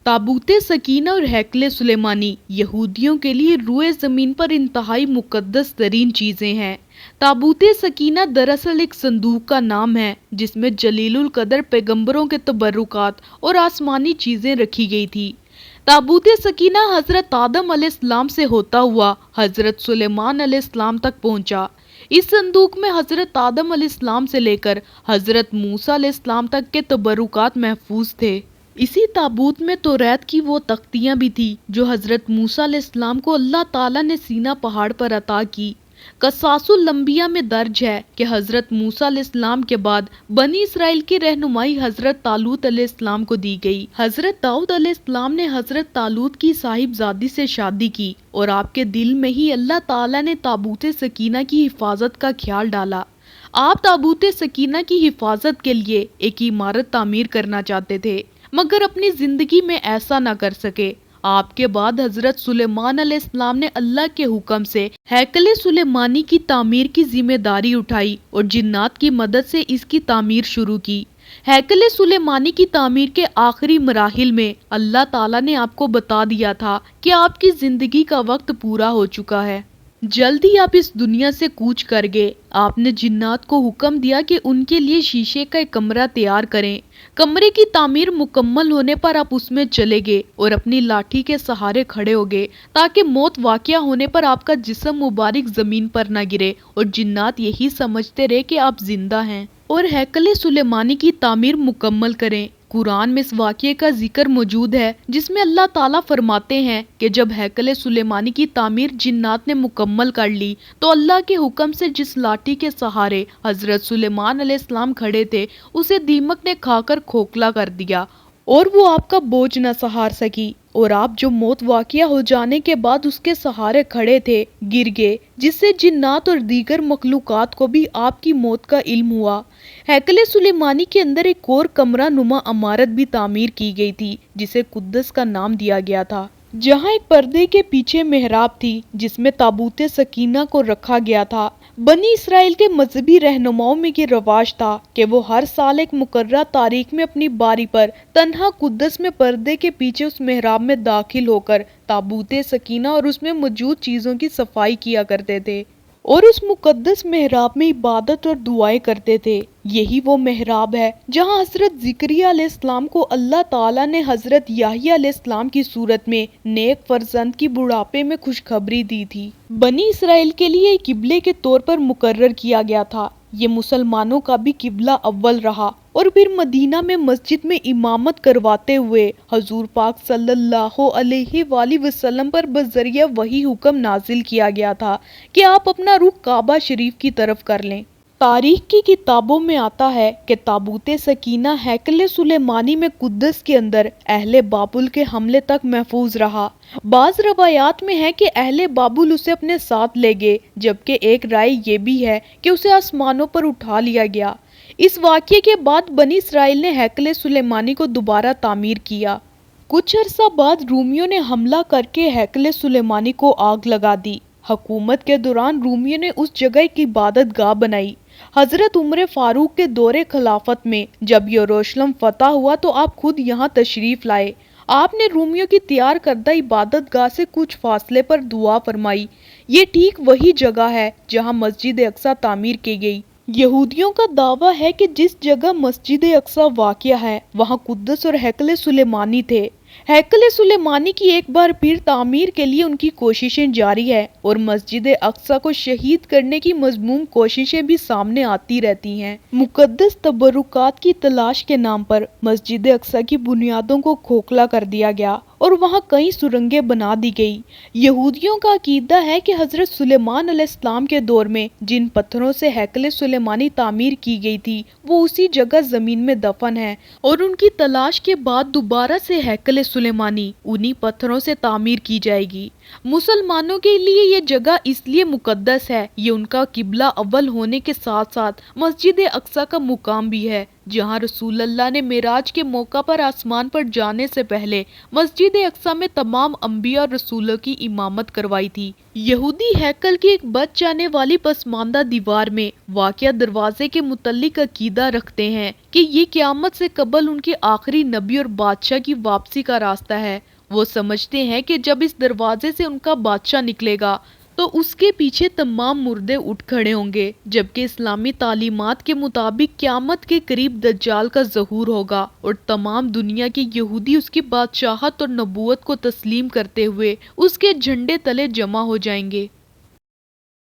ताबूत सकीना और हैकले सुलेमानी यहूदियों के लिए रूए ज़मीन पर इंतहाई मुकद्दस तरीन चीज़ें हैं। ताबूत सकीना दरअसल एक संदूक का नाम है जिसमें जलीलुल कदर पैगंबरों के तबर्रुकात और आसमानी चीज़ें रखी गई थी। ताबूत सकीना हज़रत आदम अलैहिस्सलाम से होता हुआ हज़रत सुलेमान अलैहिस्सलाम तक पहुंचा। इस संदूक में हज़रत आदम अलैहिस्सलाम से लेकर हज़रत मूसा अलैहिस्सलाम तक के तबर्रुकात महफूज थे। इसी ताबूत में तौरात की वो तख्तियां भी थी जो हज़रत मूसा अलैहिस्सलाम को अल्लाह ताला ने सीना पहाड़ पर अता की। कसासुल अंबिया में दर्ज है कि हज़रत मूसा अलैहिस्सलाम के बाद बनी इसराइल की रहनुमाई हज़रत तालूत अलैहिस्सलाम को दी गई। हज़रत दाऊद अलैहिस्सलाम ने हज़रत तालूत की साहिबजादी से शादी की और आपके दिल में ही अल्लाह ताला ने ताबूत सकीना की हिफाजत का ख्याल डाला। आप ताबूत सकीना की हिफाजत के लिए एक इमारत तामीर करना चाहते थे, मगर अपनी जिंदगी में ऐसा न कर सके। आपके बाद हजरत सुलेमान अलैहिस्सलाम ने अल्लाह के हुक्म से हैकले सुलेमानी की तामीर की जिम्मेदारी उठाई और जिन्नात की मदद से इसकी तामीर शुरू की। हैकले सुलेमानी की तामीर के आखिरी मराहिल में अल्लाह ताला ने आपको बता दिया था कि आपकी जिंदगी का वक्त पूरा हो चुका है, जल्द ही आप इस दुनिया से कूच कर गए। आपने जिन्नात को हुक्म दिया कि उनके लिए शीशे का एक कमरा तैयार करें। कमरे की तामीर मुकम्मल होने पर आप उसमें चले गए और अपनी लाठी के सहारे खड़े हो गए ताकि मौत वाक़या होने पर आपका जिस्म मुबारक जमीन पर न गिरे और जिन्नात यही समझते रहे कि आप जिंदा हैं और हैकले सुलेमानी की तामीर मुकम्मल करें। कुरान में इस वाक़ये का जिक्र मौजूद है जिसमें अल्लाह ताला फरमाते हैं कि जब हैकले सुलेमानी की तामीर जिन्नात ने मुकम्मल कर ली तो अल्लाह के हुक्म से जिस लाठी के सहारे हजरत सुलेमान अलैहिस्सलाम खड़े थे उसे दीमक ने खाकर खोखला कर दिया और वो आपका बोझ न सहार सकी और आप जो मौत वाक़या हो जाने के बाद उसके सहारे खड़े थे गिर गए, जिससे जिन्नात और दीगर मखलूकात को भी आपकी मौत का इल्म हुआ। हैकले सुलेमानी के अंदर एक और कमरा नुमा इमारत भी तामीर की गई थी जिसे कुद्दस का नाम दिया गया था, जहाँ एक पर्दे के पीछे मेहराब थी जिसमें ताबूत सकीना को रखा गया था। बनी इसराइल के मजहबी रहनुमाओं में ये रवाज था कि वो हर साल एक मुकर्रर तारीख में अपनी बारी पर तन्हा कुद्दस में पर्दे के पीछे उस मेहराब में दाखिल होकर ताबूत सकीना और उसमें मौजूद चीज़ों की सफाई किया करते थे और उस मुकद्दस मेहराब में इबादत और दुआएं करते थे। यही वो मेहराब है जहां हजरत ज़िकरिया अलैहिस्सलाम को अल्लाह ताला ने हजरत याहिया अलैहिस्सलाम की सूरत में नेक फर्जंद की बुढ़ापे में खुशखबरी दी थी। बनी इसराइल के लिए किबले के तौर पर मुकर्रर किया गया था। ये मुसलमानों का भी किबला अव्वल रहा और फिर मदीना में मस्जिद में इमामत करवाते हुए हजूर पाक सल्लल्लाहु अलैहि वसल्लम पर बजरिया वही हुक्म नाजिल किया गया था कि आप अपना रुख काबा शरीफ की तरफ कर लें। तारीख की किताबों में आता है कि ताबूत सकीना हैकले सुलेमानी में कुद्दस के अंदर अहले बाबुल के हमले तक महफूज रहा। बाज रवायात में है कि अहले बाबुल उसे अपने साथ ले गए, जबकि एक राय ये भी है कि उसे आसमानों पर उठा लिया गया। इस वाक़ये के बाद बनी इसराइल ने हैकले सुलेमानी को दोबारा तामीर किया। कुछ अरसा बाद रूमियों ने हमला करके हैकले सुलेमानी को आग लगा दी। हुकूमत के दौरान रूमियों ने उस जगह की इबादत गाह बनाई। हजरत उमर फारूक के दौरे खिलाफत में जब यरूशलेम फतह हुआ तो आप खुद यहाँ तशरीफ लाए। आपने रूमियों की तैयार करदा इबादत गाह से कुछ फासले पर दुआ फरमाई। ये ठीक वही जगह है जहाँ मस्जिद अक्सा तामीर की गई। यहूदियों का दावा है कि जिस जगह मस्जिद अक्सा वाक़या है वहाँ कुद्दस और हैकले सुलेमानी थे। हैकले सुलेमानी की एक बार फिर तामीर के लिए उनकी कोशिशें जारी है और मस्जिद अक्सा को शहीद करने की मजमूम कोशिशें भी सामने आती रहती हैं। मुकद्दस तबरुकात की तलाश के नाम पर मस्जिद अक्सा की बुनियादों को खोखला कर दिया गया और वहाँ कई सुरंगें बना दी गई। यहूदियों का अकीदा है कि हजरत सुलेमान अलैहिस्सलाम के दौर में जिन पत्थरों से हैकले सुलेमानी तामीर की गई थी वो उसी जगह जमीन में दफन है और उनकी तलाश के बाद दोबारा से हैकले सुलेमानी उन्हीं पत्थरों से तामीर की जाएगी। मुसलमानों के लिए ये जगह इसलिए मुकद्दस है, ये उनका किबला अव्वल होने के साथ साथ मस्जिद अक्सा का मुकाम भी है جہاں رسول اللہ نے معراج کے موقع پر آسمان پر جانے سے پہلے مسجد اقصی میں تمام انبیاء اور رسولوں کی امامت کروائی تھی۔ یہودی ہیکل کی ایک بچ جانے والی پسماندہ دیوار میں واقع دروازے کے متعلق عقیدہ رکھتے ہیں کہ یہ قیامت سے قبل ان کے آخری نبی اور بادشاہ کی واپسی کا راستہ ہے۔ وہ سمجھتے ہیں کہ جب اس دروازے سے ان کا بادشاہ نکلے گا تو اس کے پیچھے تمام مردے اٹھ کھڑے ہوں گے، جبکہ اسلامی تعلیمات کے مطابق قیامت کے قریب دجال کا ظہور ہوگا اور تمام دنیا کے یہودی اس کی بادشاہت اور نبوت کو تسلیم کرتے ہوئے اس کے جھنڈے تلے جمع ہو جائیں گے۔